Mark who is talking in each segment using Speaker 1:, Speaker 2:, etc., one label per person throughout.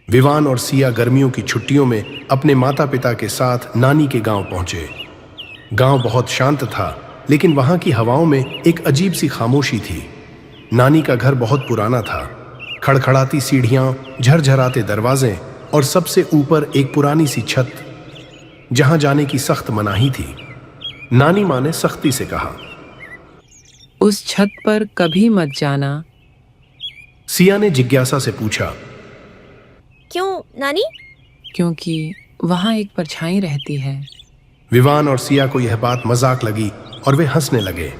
Speaker 1: विवान और सिया गर्मियों की छुट्टियों में अपने माता पिता के साथ नानी के गांव पहुंचे। गांव बहुत शांत था, लेकिन वहां की हवाओं में एक अजीब सी खामोशी थी। नानी का घर बहुत पुराना था। खड़खड़ाती सीढ़ियां, झरझराते दरवाजे और सबसे ऊपर एक पुरानी सी छत, जहां जाने की सख्त मनाही थी। नानी मां ने सख्ती से कहा,
Speaker 2: उस छत पर कभी मत जाना।
Speaker 1: सिया ने जिज्ञासा से पूछा,
Speaker 3: क्यों नानी?
Speaker 2: क्योंकि वहां एक परछाई रहती है।
Speaker 1: विवान और सिया को यह बात मजाक लगी और वे हंसने लगे।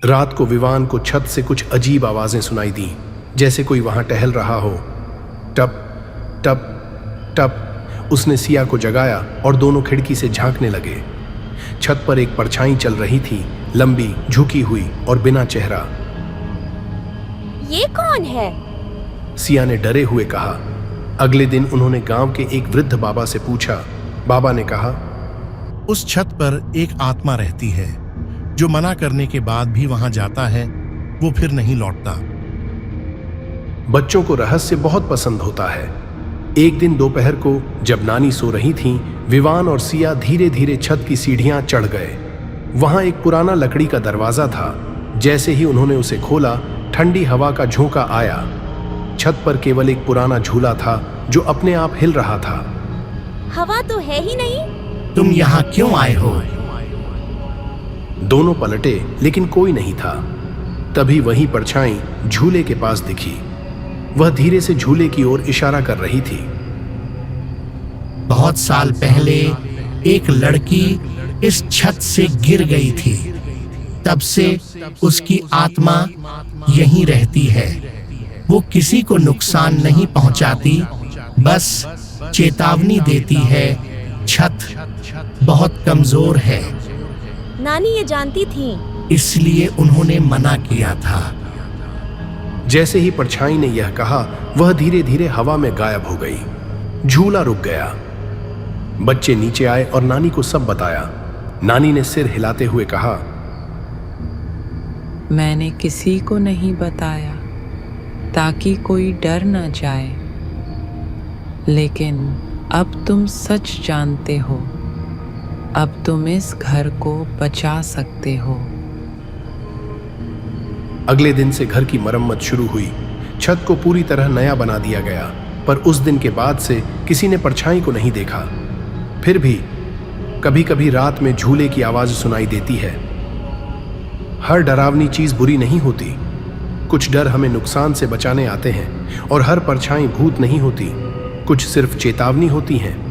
Speaker 1: रात को विवान को छत से कुछ अजीब आवाजें सुनाई दी, जैसे कोई वहां टहल रहा हो। टप टप टप। उसने सिया को जगाया और दोनों खिड़की से झांकने लगे। छत पर एक परछाई चल रही थी, लंबी, झुकी हुई और बिना चेहरा।
Speaker 3: ये कौन है?
Speaker 1: सिया ने डरे हुए कहा। अगले दिन उन्होंने गांव के एक वृद्ध बाबा से पूछा। बाबा ने कहा,
Speaker 4: उस छत पर एक आत्मा रहती है, जो मना करने के बाद भी वहां जाता है, वो फिर नहीं लौटता।
Speaker 1: बच्चों को रहस्य बहुत पसंद होता है। एक दिन दोपहर को जब नानी सो रही थीं, विवान और सिया धीरे धीरे छत की सीढ़ियां चढ़ गए। वहां एक पुराना लकड़ी का दरवाजा था। जैसे ही उन्होंने उसे खोला, ठंडी हवा का झोंका आया। छत पर केवल एक पुराना झूला था, जो अपने आप हिल रहा था।
Speaker 3: हवा तो है ही नहीं।
Speaker 4: तुम यहाँ क्यों आए हो?
Speaker 1: दोनों पलटे, लेकिन कोई नहीं था। तभी वही परछाई झूले के पास दिखी। वह धीरे से झूले की ओर इशारा कर रही थी।
Speaker 4: बहुत साल पहले एक लड़की इस छत से गिर गई थी। तब से उसकी आत्मा यहीं रहती है। वो किसी को नुकसान नहीं पहुंचाती, बस चेतावनी देती है। छत बहुत कमजोर है,
Speaker 3: नानी ये जानती थी,
Speaker 4: इसलिए उन्होंने मना किया था।
Speaker 1: जैसे ही परछाई ने यह कहा, वह धीरे धीरे हवा में गायब हो गई। झूला रुक गया। बच्चे नीचे आए और नानी को सब बताया। नानी ने सिर हिलाते हुए कहा,
Speaker 2: मैंने किसी को नहीं बताया ताकि कोई डर न जाए, लेकिन अब तुम सच जानते हो। अब तुम इस घर को बचा सकते हो।
Speaker 1: अगले दिन से घर की मरम्मत शुरू हुई। छत को पूरी तरह नया बना दिया गया, पर उस दिन के बाद से किसी ने परछाई को नहीं देखा। फिर भी कभी कभी रात में झूले की आवाज सुनाई देती है। हर डरावनी चीज बुरी नहीं होती। कुछ डर हमें नुकसान से बचाने आते हैं, और हर परछाई भूत नहीं होती। कुछ सिर्फ चेतावनी होती हैं।